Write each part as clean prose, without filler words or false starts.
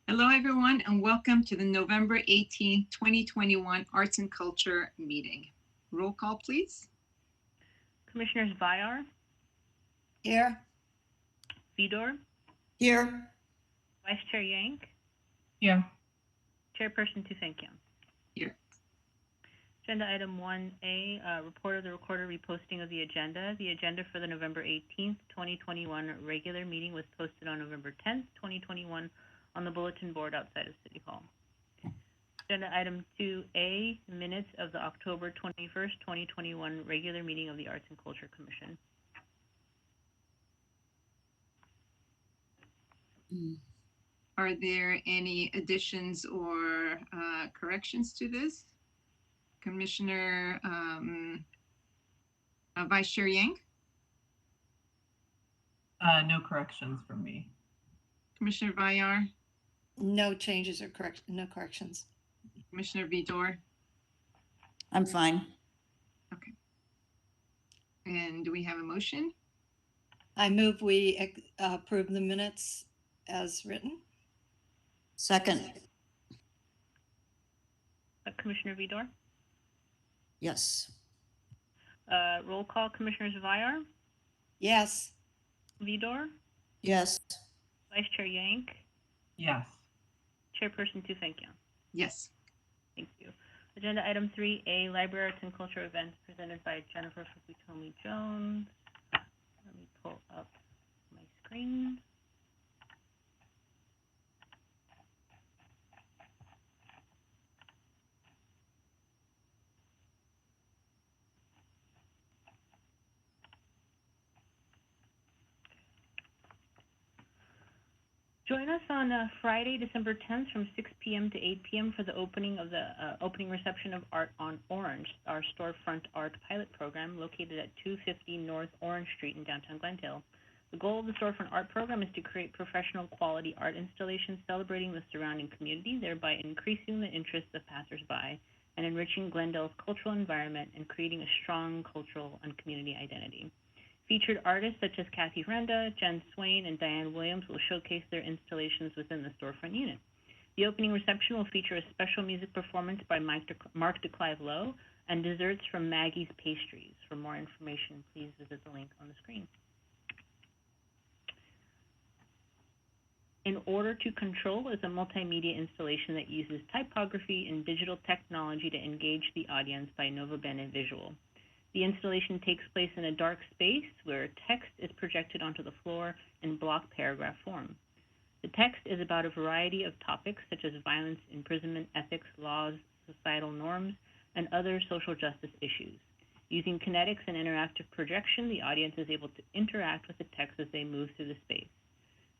Hello, everyone, and welcome to the November 18, 2021 Arts and Culture meeting. Roll call, please. Commissioners Vyar, Here. Vidor, Here. Vice Chair Yank, Here. Chairperson Tufenkian. Here. Agenda item 1A, report of the recorder reposting of the agenda. The agenda for the November 18th, 2021 regular meeting was posted on November 10th, 2021 on the bulletin board outside of City Hall. Agenda item 2A, minutes of the October 21st, 2021 regular meeting of the Arts and Culture Commission. Are there any additions or corrections to this? Commissioner Vice Chair Yang? No corrections from me. Commissioner Vyar? No changes or no corrections. Commissioner Vidor? I'm fine. Okay. And do we have a motion? I move we approve the minutes as written. Second. Commissioner Vidor? Yes. Roll call, Commissioners Vyar, Yes. Vidor, Yes. Vice Chair Yank, Yes. Chairperson Tufenkian. Yes. Thank you. Agenda item 3A, Library Arts and Culture events presented by Jennifer Fukutomi Jones. Let me pull up my screen. Join us on Friday, December 10th from 6 p.m. to 8 p.m. for the opening of the opening reception of Art on Orange, our Storefront Art Pilot Program located at 250 North Orange Street in downtown Glendale. The goal of the Storefront Art Program is to create professional quality art installations celebrating the surrounding community, thereby increasing the interest of passersby and enriching Glendale's cultural environment and creating a strong cultural and community identity. Featured artists such as Kathy Renda, Jen Swain, and Diane Williams will showcase their installations within the storefront unit. The opening reception will feature a special music performance by Mark DeClive Lowe and desserts from Maggie's Pastries. For more information, please visit the link on the screen. In Order to Control is a multimedia installation that uses typography and digital technology to engage the audience by Nova Bene Visual. The installation takes place in a dark space where text is projected onto the floor in block paragraph form. The text is about a variety of topics such as violence, imprisonment, ethics, laws, societal norms, and other social justice issues. Using kinetics and interactive projection, the audience is able to interact with the text as they move through the space.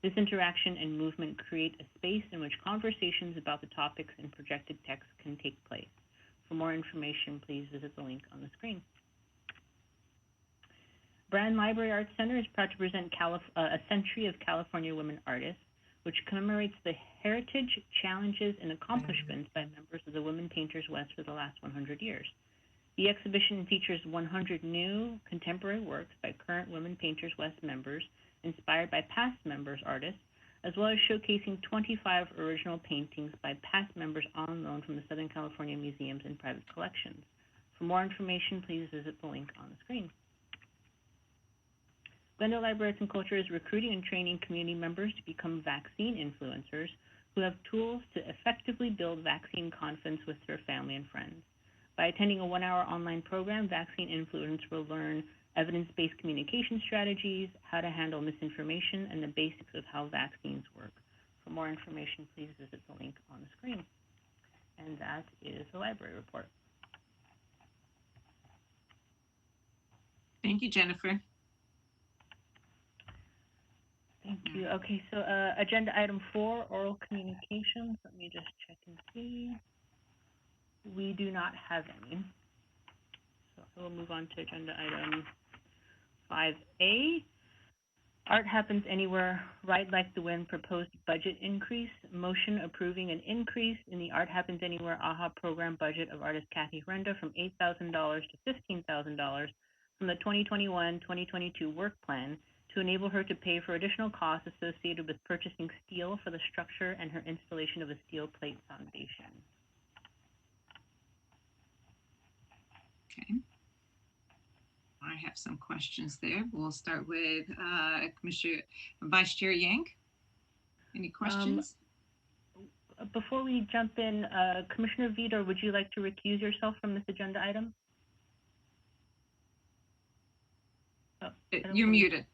This interaction and movement create a space in which conversations about the topics in projected text can take place. For more information, please visit the link on the screen. Brand Library Arts Center is proud to present A Century of California Women Artists, which commemorates the heritage, challenges, and accomplishments by members of the Women Painters West for the last 100 years. The exhibition features 100 new contemporary works by current Women Painters West members, inspired by past members' artists, as well as showcasing 25 original paintings by past members on loan from the Southern California museums and private collections. For more information, please visit the link on the screen. Glendale Library Arts and Culture is recruiting and training community members to become vaccine influencers who have tools to effectively build vaccine confidence with their family and friends. By attending a 1-hour online program, vaccine influencers will learn evidence-based communication strategies, how to handle misinformation, and the basics of how vaccines work. For more information, please visit the link on the screen. And that is the library report. Thank you, Jennifer. Thank you. Okay, so agenda item 4, oral communications. Let me just check and see. We do not have any. So we'll move on to agenda item 5A. Art Happens Anywhere, Ride Like the Wind proposed budget increase. Motion approving an increase in the Art Happens Anywhere AHA program budget of artist Kathy Renda from $8,000 to $15,000 from the 2021-2022 work plan to enable her to pay for additional costs associated with purchasing steel for the structure and her installation of a steel plate foundation. Okay. I have some questions there. We'll start with Commissioner Vice Chair Yank. Any questions? Before we jump in, Commissioner Vitor, would you like to recuse yourself from this agenda item? Oh, You're muted.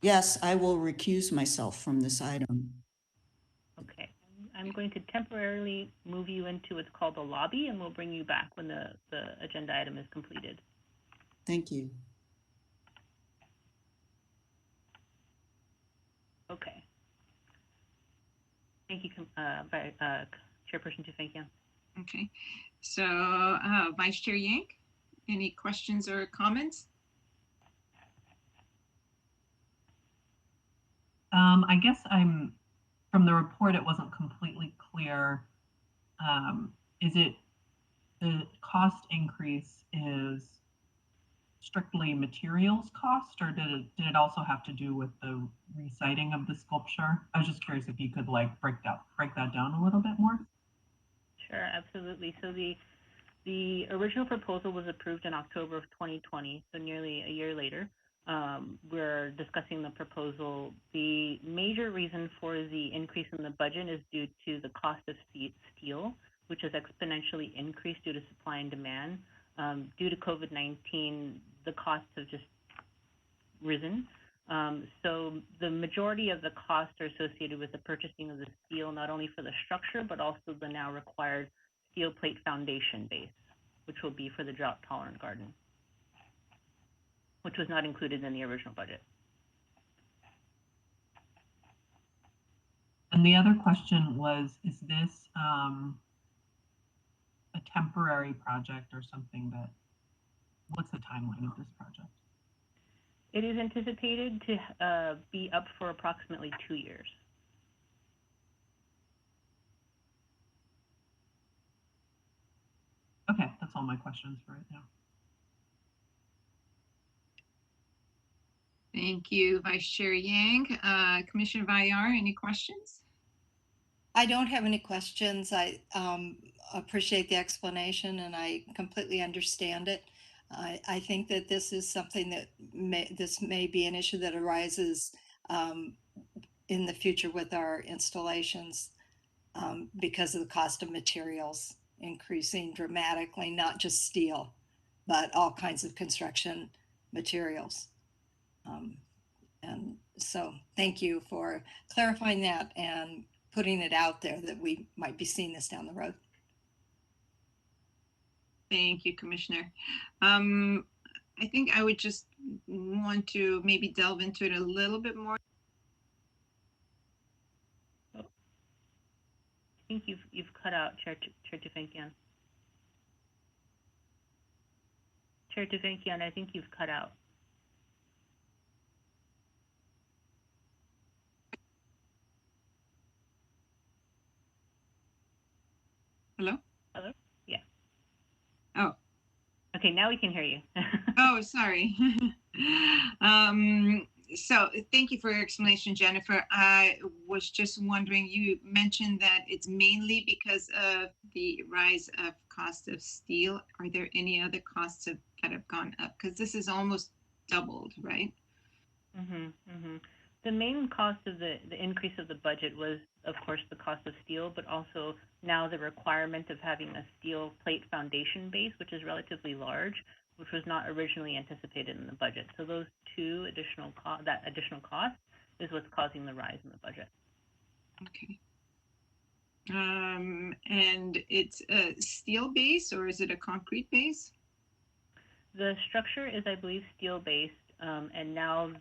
Yes, I will recuse myself from this item. Okay. I'm going to temporarily move you into what's called the lobby, and we'll bring you back when the agenda item is completed. Thank you. Okay. Thank you, Chairperson Tufenkian. Okay. So, Vice Chair Yank, any questions or comments? I guess from the report, it wasn't completely clear. Is it the cost increase is strictly materials cost, or did it also have to do with the reciting of the sculpture? I was just curious if you could like break that down a little bit more. Sure, absolutely. So the original proposal was approved in October of 2020, so nearly a year later. We're discussing the proposal. The major reason for the increase in the budget is due to the cost of steel, which has exponentially increased due to supply and demand. Due to COVID-19, the costs have just risen. So the majority of the costs are associated with the purchasing of the steel, not only for the structure, but also the now required steel plate foundation base, which will be for the drought-tolerant garden, which was not included in the original budget. And the other question was, is this a temporary project or something what's the timeline of this project? It is anticipated to be up for approximately 2 years. Okay, that's all my questions for right now. Thank you, Vice Chair Yang. Commissioner Villar, any questions? I don't have any questions. I appreciate the explanation and I completely understand it. I think that this is something that may be an issue that arises in the future with our installations because of the cost of materials increasing dramatically, not just steel, but all kinds of construction materials. And so thank you for clarifying that and putting it out there that we might be seeing this down the road. Thank you, Commissioner. I think I would just want to maybe delve into it a little bit more. I think you've cut out, Chair Tufenkian. Chair Tufenkian, I think you've cut out. Hello? Hello? Yeah. Oh. Okay, now we can hear you. Oh, sorry. So thank you for your explanation, Jennifer. I was just wondering, you mentioned that it's mainly because of the rise of cost of steel. Are there any other costs that have gone up? Because this is almost doubled, right? The main cost of the increase of the budget was of course, the cost of steel, but also now the requirement of having a steel plate foundation base, which is relatively large, which was not originally anticipated in the budget. So those two additional cost is what's causing the rise in the budget. Okay. And it's a steel base, or is it a concrete base? The structure is, I believe, steel-based, and now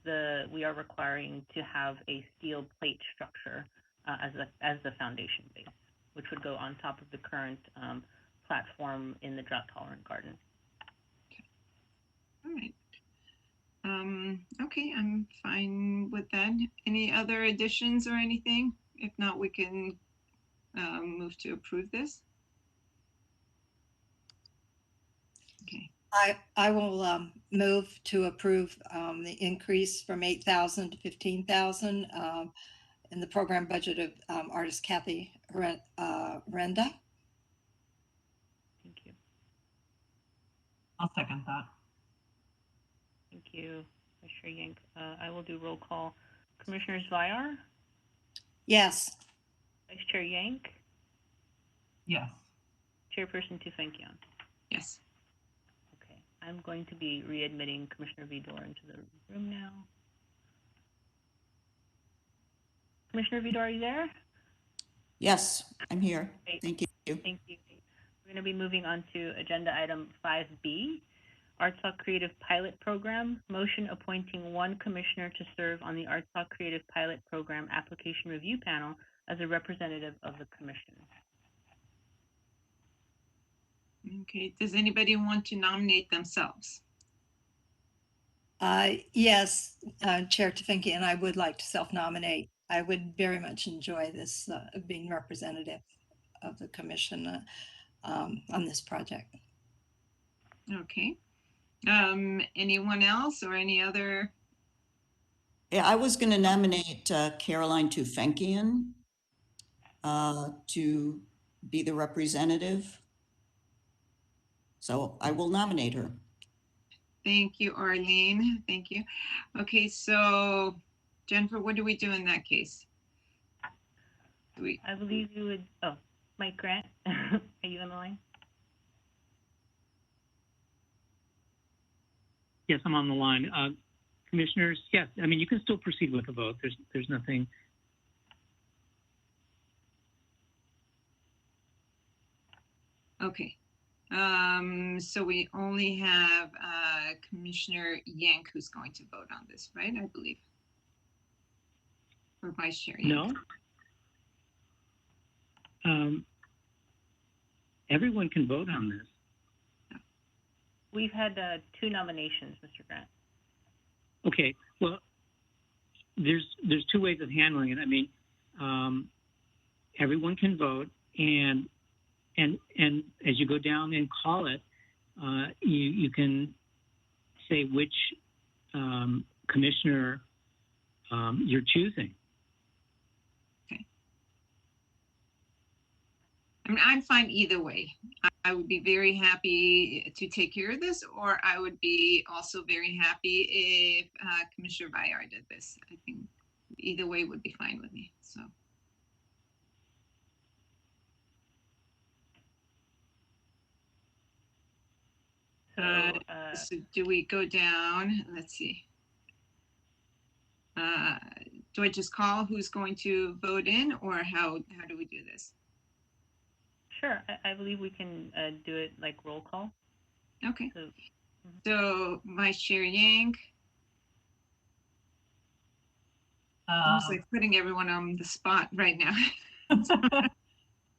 we are requiring to have a steel plate structure as the foundation base, which would go on top of the current platform in the drought-tolerant garden. All right. Okay, I'm fine with that. Any other additions or anything? If not, we can move to approve this. Okay. I will move to approve the increase from 8,000 to 15,000 in the program budget of artist Kathy Renda. Thank you. I'll second that. Thank you, Commissioner Yank. I will do roll call. Commissioner Zviar? Yes. Vice Chair Yank? Yes. Chairperson Tufenkian? Yes. Okay, I'm going to be readmitting Commissioner Vidor into the room now. Commissioner Vidor, are you there? Yes, I'm here. Great. Thank you. Thank you. We're going to be moving on to agenda item 5B, Arts Talk Creative Pilot Program, motion appointing one commissioner to serve on the Arts Talk Creative Pilot Program Application Review Panel as a representative of the commission. Okay, does anybody want to nominate themselves? Yes, Chair Tefenki, and I would like to self-nominate. I would very much enjoy this being representative of the commission on this project. Okay. Anyone else or any other? Yeah, I was going to nominate Caroline Tufenkian to be the representative. So I will nominate her. Thank you, Arlene. Thank you. Okay, so Jennifer, what do we do in that case? I believe you would, oh, Mike Grant, are you on the line? Yes, I'm on the line. Commissioners, yes, I mean, you can still proceed with the vote. There's nothing. Okay. So we only have Commissioner Yank who's going to vote on this, right? I believe. Or Vice Chair Yank. No. Everyone can vote on this. We've had 2 nominations, Mr. Grant. Okay, well, there's 2 ways of handling it. I mean, everyone can vote, and as you go down and call it, you can say which commissioner you're choosing. Okay. I mean, I'm fine either way. I would be very happy to take care of this, or I would be also very happy if Commissioner Bayard did this. I think either way would be fine with me. So. So do we go down? Let's see. Do I just call who's going to vote in, or how do we do this? Sure, I believe we can do it like roll call. Okay. So Vice Chair Yank. Almost like putting everyone on the spot right now.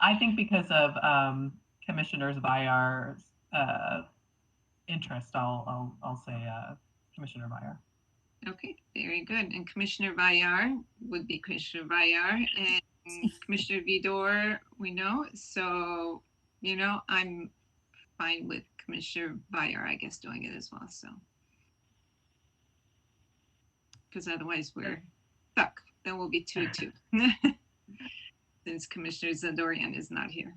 I think because of Commissioner Zviar's interest, I'll say Commissioner Zviar. Okay, very good. And Commissioner Bayard would be Commissioner Bayard, and Commissioner Vidor, we know. So, you know, I'm fine with Commissioner Bayard, I guess, doing it as well. So, because otherwise we're stuck. Then we'll be 2-2 since Commissioner Zadorian is not here.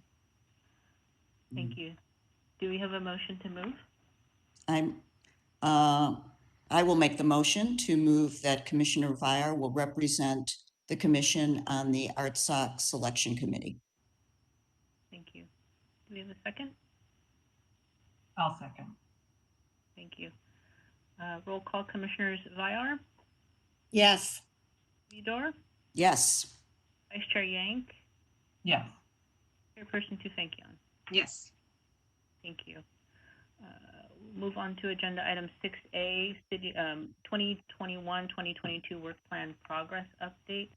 Thank you. Do we have a motion to move? I will make the motion to move that Commissioner Zviar will represent the commission on the Art Sock Selection Committee. Thank you. Do we have a second? I'll second. Thank you. Roll call, Commissioners Vyar, Yes. Vidor, Yes. Vice Chair Yank, Yes. Chairperson Tufenkian. Yes. Thank you. Move on to agenda item 6A, city 2021-2022 work plan progress update.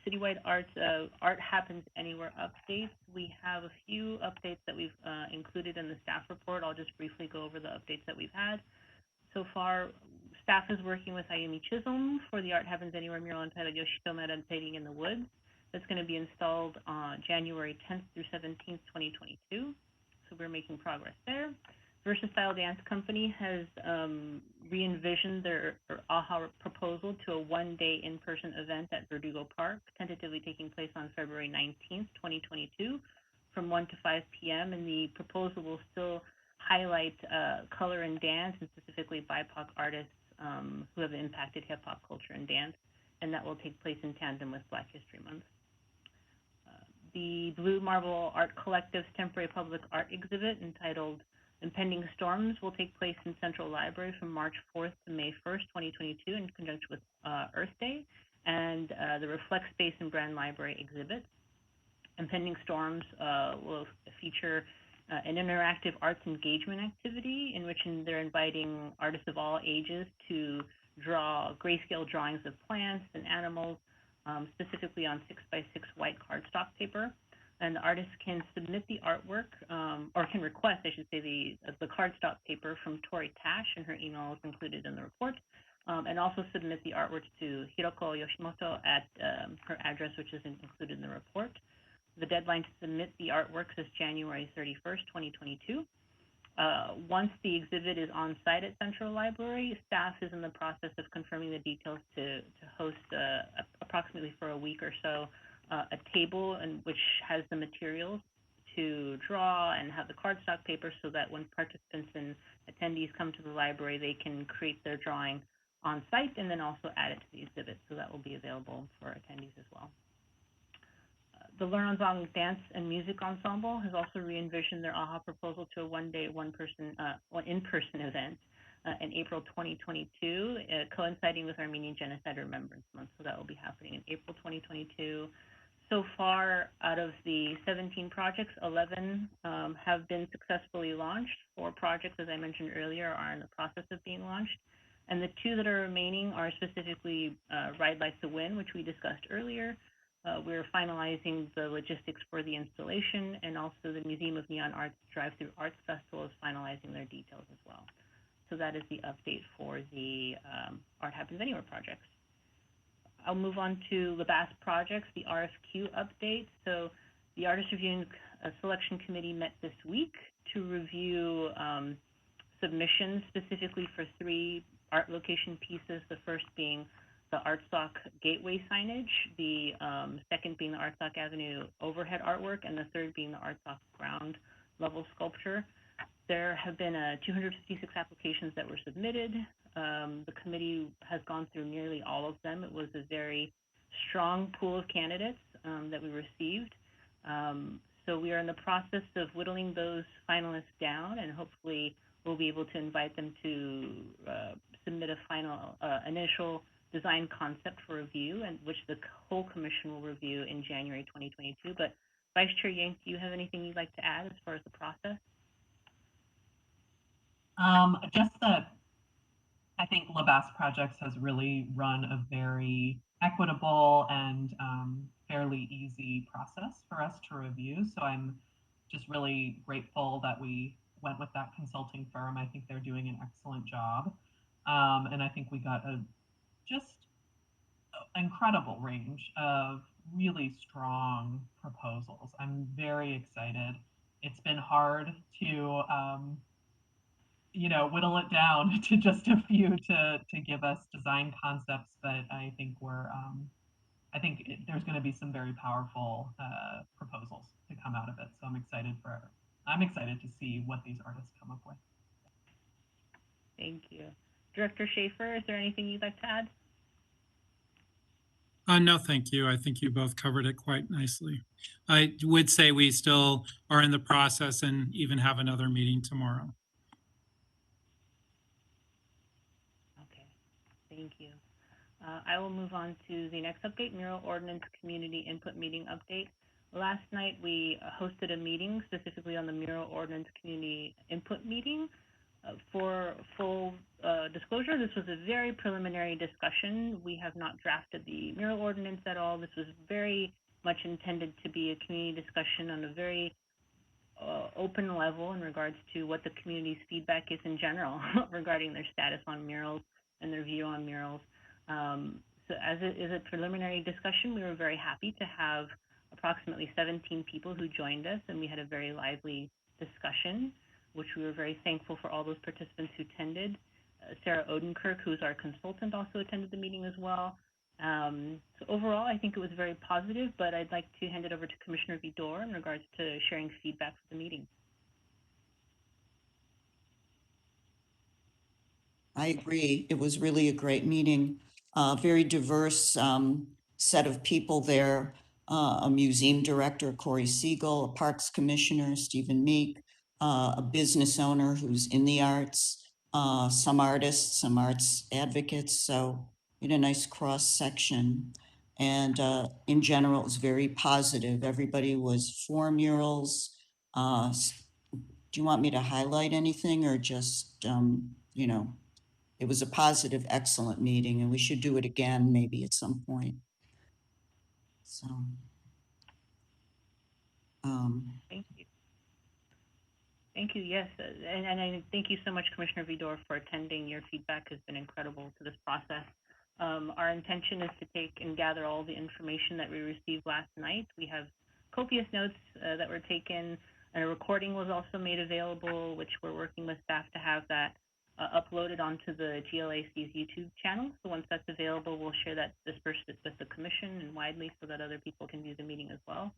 Citywide Art Happens Anywhere updates. We have a few updates that we've included in the staff report. I'll just briefly go over the updates that we've had. So far, staff is working with Ayumi Chisholm for the Art Happens Anywhere mural entitled Yoshito Meditating in the Woods. That's going to be installed on January 10th through 17th, 2022. So we're making progress there. Versatile Dance Company has re-envisioned their AHA proposal to a one-day in-person event at Verdugo Park, tentatively taking place on February 19th, 2022, from 1 to 5 p.m. And the proposal will still highlight color and dance, and specifically BIPOC artists who have impacted hip-hop culture and dance, and that will take place in tandem with Black History Month. The Blue Marble Art Collective's temporary public art exhibit entitled Impending Storms will take place in Central Library from March 4th to May 1st, 2022, in conjunction with Earth Day, and the Reflect Space and Brand Library exhibits. Impending Storms will feature an interactive arts engagement activity in which they're inviting artists of all ages to draw grayscale drawings of plants and animals, specifically on 6x6 white cardstock paper. And the artist can submit the artwork, or can request, I should say, the cardstock paper from Tori Tash, and her email is included in the report, and also submit the artwork to Hiroko Yoshimoto at her address, which is included in the report. The deadline to submit the artworks is January 31st, 2022. Once the exhibit is on site at Central Library, staff is in the process of confirming the details to host approximately for a week or so a table which has the materials to draw and have the cardstock paper, so that when participants and attendees come to the library, they can create their drawing on site and then also add it to the exhibit. So that will be available for attendees as well. The Learn Ensemble Dance and Music Ensemble has also re-envisioned their AHA proposal to a one-day, in-person event in April 2022, coinciding with Armenian Genocide Remembrance Month. So that will be happening in April 2022. So far, out of the 17 projects, 11 have been successfully launched. 4 projects, as I mentioned earlier, are in the process of being launched. And the 2 that are remaining are specifically Ride Like the Wind, which we discussed earlier. We're finalizing the logistics for the installation, and also the Museum of Neon Arts Drive-Through Arts Festival is finalizing their details as well. So that is the update for the Art Happens Anywhere projects. I'll move on to Labas projects, the RFQ update. So the Artist Reviewing Selection Committee met this week to review submissions specifically for 3 art location pieces, the first being the Artsock Gateway signage, the second being the Artsock Avenue overhead artwork, and the third being the Artsock ground level sculpture. There have been 256 applications that were submitted. The committee has gone through nearly all of them. It was a very strong pool of candidates that we received. So we are in the process of whittling those finalists down, and hopefully we'll be able to invite them to submit a final initial design concept for review, and which the whole commission will review in January 2022. But Vice Chair Yank, do you have anything you'd like to add as far as the process? Just that I think Labas Projects has really run a very equitable and fairly easy process for us to review. So I'm just really grateful that we went with that consulting firm. I think they're doing an excellent job. And I think we got a just incredible range of really strong proposals. I'm very excited. It's been hard to whittle it down to just a few to give us design concepts, but I think there's going to be some very powerful proposals to come out of it. So I'm excited to see what these artists come up with. Thank you. Director Schaefer, is there anything you'd like to add? No, thank you. I think you both covered it quite nicely. I would say we still are in the process and even have another meeting tomorrow. Okay, thank you. I will move on to the next update, Mural Ordinance Community Input Meeting Update. Last night, we hosted a meeting specifically on the Mural Ordinance Community Input Meeting. For full disclosure, this was a very preliminary discussion. We have not drafted the mural ordinance at all. This was very much intended to be a community discussion on a very open level in regards to what the community's feedback is in general regarding their status on murals and their view on murals. So as it is a preliminary discussion, we were very happy to have approximately 17 people who joined us, and we had a very lively discussion, which we were very thankful for all those participants who attended. Sarah Odenkirk, who's our consultant, also attended the meeting as well. So overall, I think it was very positive, but I'd like to hand it over to Commissioner Vidor in regards to sharing feedback for the meeting. I agree. It was really a great meeting. Very diverse set of people there. A museum director, Corey Siegel, a parks commissioner, Stephen Meek, a business owner who's in the arts, some artists, some arts advocates. So we had a nice cross section. And in general, it was very positive. Everybody was for murals. Do you want me to highlight anything or just, you know, it was a positive, excellent meeting, and we should do it again maybe at some point. So, Thank you. Thank you, yes. And I thank you so much, Commissioner Vidor, for attending. Your feedback has been incredible to this process. Our intention is to take and gather all the information that we received last night. We have copious notes that were taken, and a recording was also made available, which we're working with staff to have that uploaded onto the GLAC's YouTube channel. So once that's available, we'll share that dispersed with the commission and widely so that other people can view the meeting as well.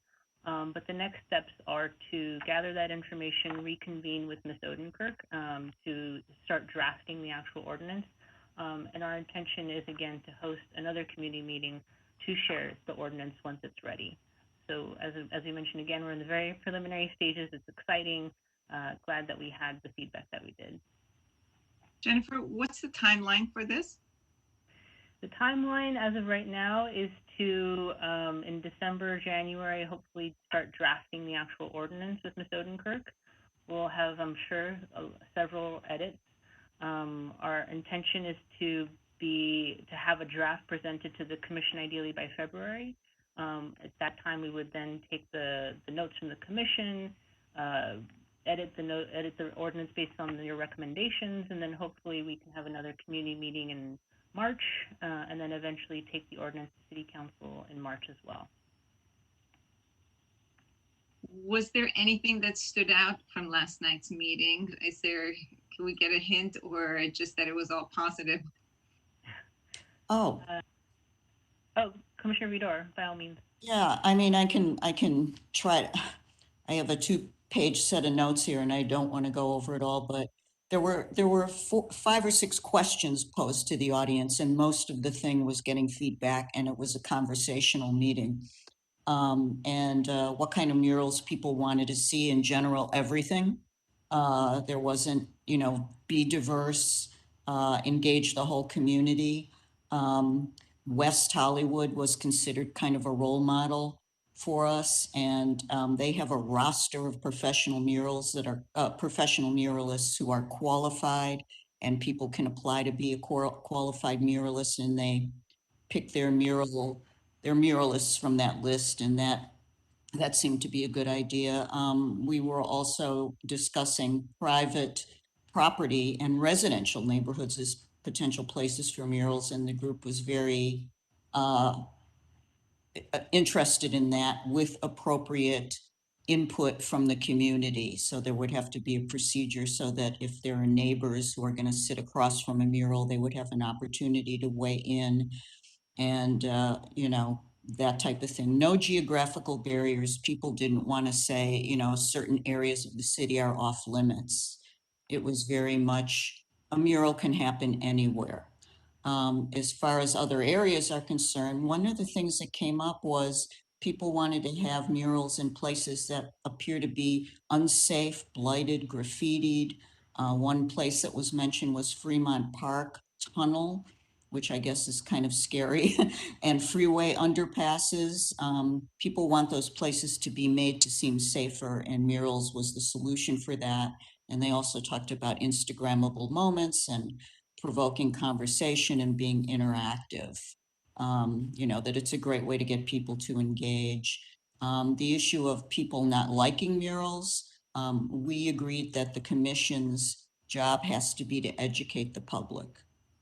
But the next steps are to gather that information, reconvene with Ms. Odenkirk to start drafting the actual ordinance. And our intention is, again, to host another community meeting to share the ordinance once it's ready. So as we mentioned, again, we're in the very preliminary stages. It's exciting. Glad that we had the feedback that we did. Jennifer, what's the timeline for this? The timeline as of right now is to, in December, January, hopefully start drafting the actual ordinance with Ms. Odenkirk. We'll have, I'm sure, several edits. Our intention is to have a draft presented to the commission ideally by February. At that time, we would then take the notes from the commission, edit the ordinance based on your recommendations, and then hopefully we can have another community meeting in March, and then eventually take the ordinance to City Council in March as well. Was there anything that stood out from last night's meeting? Can we get a hint, or just that it was all positive? oh, Commissioner Vidor, by all means. yeah, I mean, I can try. I have a 2-page set of notes here and I don't want to go over it all, but there were 5 or 6 questions posed to the audience, and most of the thing was getting feedback, and it was a conversational meeting. And what kind of murals people wanted to see in general, everything. There wasn't, be diverse, engage the whole community. West Hollywood was considered kind of a role model for us, and they have a roster of professional murals that are professional muralists who are qualified, and people can apply to be a qualified muralist, and they pick their muralists from that list, and that seemed to be a good idea. We were also discussing private property and residential neighborhoods as potential places for murals, and the group was very interested in that with appropriate input from the community. So there would have to be a procedure so that if there are neighbors who are going to sit across from a mural, they would have an opportunity to weigh in and, that type of thing. No geographical barriers. People didn't want to say, certain areas of the city are off limits. It was very much a mural can happen anywhere. As far as other areas are concerned, one of the things that came up was people wanted to have murals in places that appear to be unsafe, blighted, graffitied. One place that was mentioned was Fremont Park Tunnel, which I guess is kind of scary, and freeway underpasses. People want those places to be made to seem safer, and murals was the solution for that. And they also talked about Instagrammable moments and provoking conversation and being interactive. That it's a great way to get people to engage. The issue of people not liking murals, we agreed that the commission's job has to be to educate the public.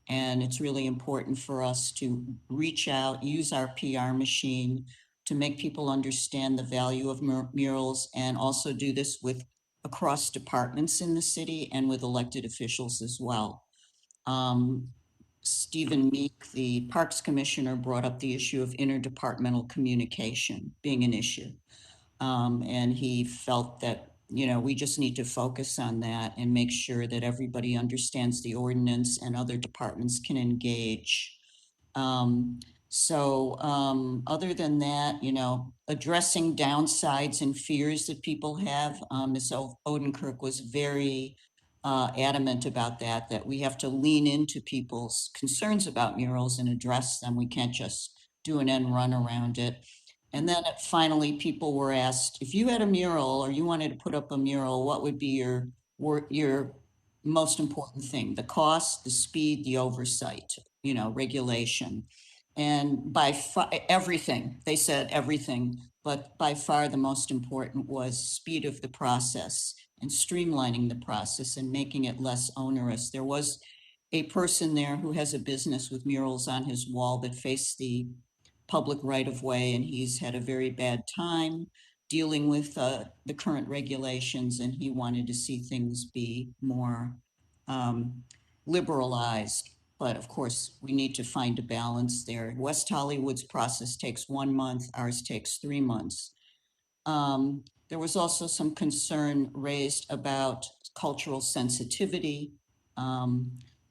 And it's really important for us to reach out, use our PR machine to make people understand the value of murals, and also do this with across departments in the city and with elected officials as well. Stephen Meek, the Parks Commissioner, brought up the issue of interdepartmental communication being an issue. And he felt that, we just need to focus on that and make sure that everybody understands the ordinance and other departments can engage. Other than that, addressing downsides and fears that people have, Ms. Odenkirk was very adamant about that we have to lean into people's concerns about murals and address them. We can't just do an end run around it. And then finally, people were asked, if you had a mural or you wanted to put up a mural, what would be your most important thing? The cost, the speed, the oversight, regulation. And by far, everything, they said everything, but by far the most important was speed of the process and streamlining the process and making it less onerous. There was a person there who has a business with murals on his wall that face the public right of way, and he's had a very bad time dealing with the current regulations, and he wanted to see things be more liberalized. But of course, we need to find a balance there. West Hollywood's process takes 1 month, ours takes 3 months. There was also some concern raised about cultural sensitivity.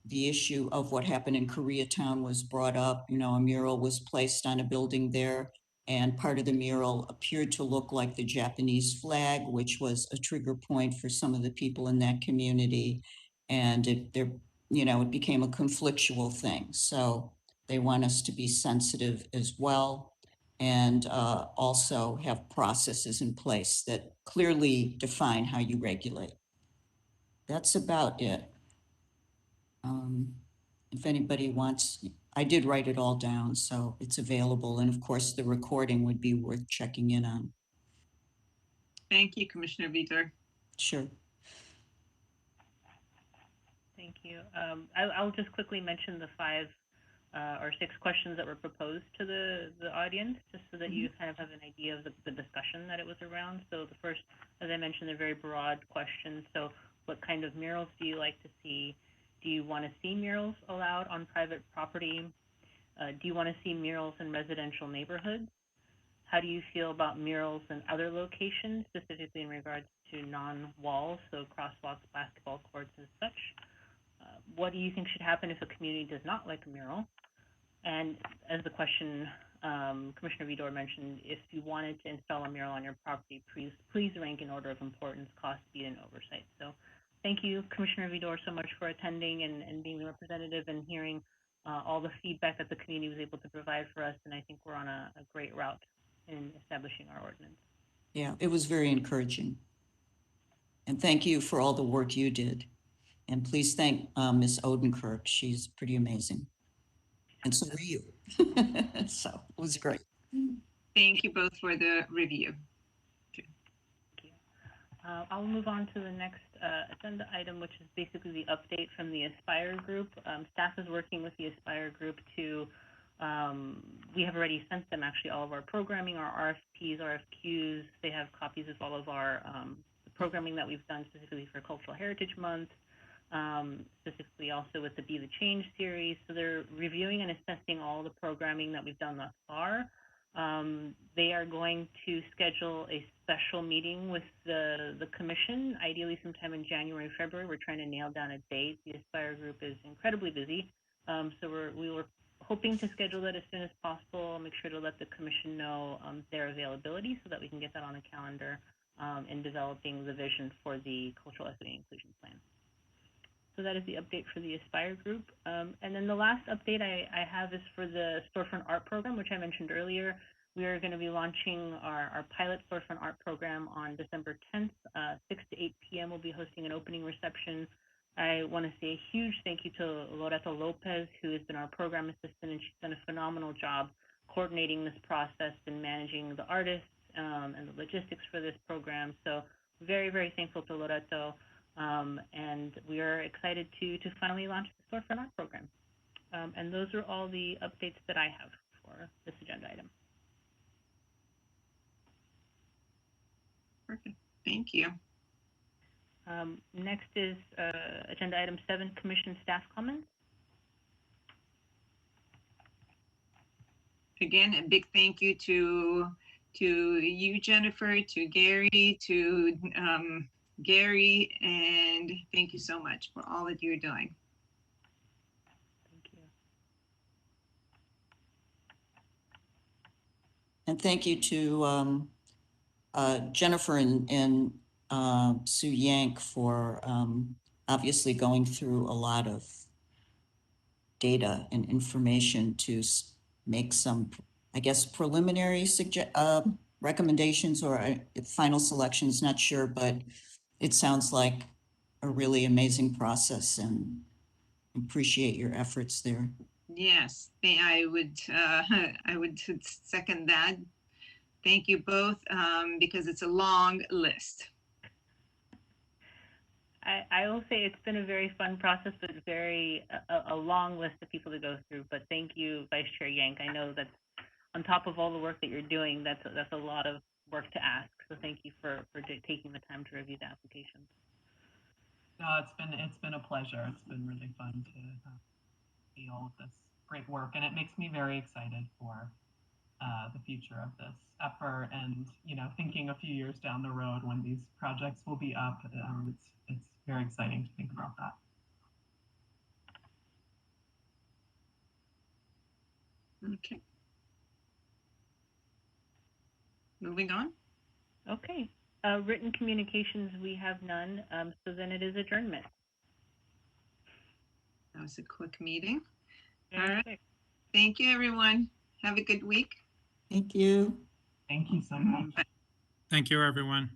The issue of what happened in Koreatown was brought up. A mural was placed on a building there, and part of the mural appeared to look like the Japanese flag, which was a trigger point for some of the people in that community. And it became a conflictual thing. So they want us to be sensitive as well, and also have processes in place that clearly define how you regulate. That's about it. If anybody wants, I did write it all down, so it's available. And of course, the recording would be worth checking in on. Thank you, Commissioner Vidor. Sure. Thank you. I'll just quickly mention the 5 or 6 questions that were proposed to the audience, just so that you kind of have an idea of the discussion that it was around. So the first, as I mentioned, they're very broad questions. So what kind of murals do you like to see? Do you want to see murals allowed on private property? Do you want to see murals in residential neighborhoods? How do you feel about murals in other locations, specifically in regards to non-walls, so crosswalks, basketball courts, and such? What do you think should happen if a community does not like a mural? And as the question Commissioner Vidor mentioned, if you wanted to install a mural on your property, please rank in order of importance, cost, speed, and oversight. So thank you, Commissioner Vidor, so much for attending and being the representative and hearing all the feedback that the community was able to provide for us. And I think we're on a great route in establishing our ordinance. Yeah, it was very encouraging. And thank you for all the work you did. And please thank Ms. Odenkirk. She's pretty amazing. And so were you. So it was great. Thank you both for the review. Thank you. I'll move on to the next agenda item, which is basically the update from the Aspire group. Staff is working with the Aspire group to, we have already sent them actually all of our programming, our RFPs, RFQs. They have copies of all of our programming that we've done specifically for Cultural Heritage Month, specifically also with the Be the Change series. So they're reviewing and assessing all the programming that we've done thus far. They are going to schedule a special meeting with the commission, ideally sometime in January, February. We're trying to nail down a date. The Aspire group is incredibly busy. So we were hoping to schedule that as soon as possible, make sure to let the commission know their availability so that we can get that on the calendar in developing the vision for the cultural equity and inclusion plan. So that is the update for the Aspire group. And then the last update I have is for the Storefront Art Program, which I mentioned earlier. We are going to be launching our pilot Storefront Art Program on December 10th, 6 to 8 p.m. We'll be hosting an opening reception. I want to say a huge thank you to Loreto Lopez, who has been our program assistant, and she's done a phenomenal job coordinating this process and managing the artists and the logistics for this program. So very, very thankful to Loreto. And we are excited to finally launch the Storefront Art Program. And those are all the updates that I have for this agenda item. Perfect. Thank you. Next is agenda item 7, commission staff comments. Again, a big thank you to you, Jennifer, to Gary, to Gary, and thank you so much for all that you're doing. Thank you. And thank you to Jennifer and Sue Yank for obviously going through a lot of data and information to make some, I guess, preliminary recommendations or final selections, not sure, but it sounds like a really amazing process and appreciate your efforts there. Yes, I would second that. Thank you both, because it's a long list. I will say it's been a very fun process, but very a long list of people to go through. But thank you, Vice Chair Yank. I know that's on top of all the work that you're doing. That's a lot of work to ask. So thank you for taking the time to review the applications. No, it's been a pleasure. It's been really fun to see all of this great work, and it makes me very excited for the future of this effort. And thinking a few years down the road when these projects will be up, it's very exciting to think about that. Okay. Moving on. Okay. Written communications, we have none. So then it is adjournment. That was a quick meeting. Very all right. quick. Thank you, everyone. Have a good week. Thank you. Thank you so much. Thank you, everyone.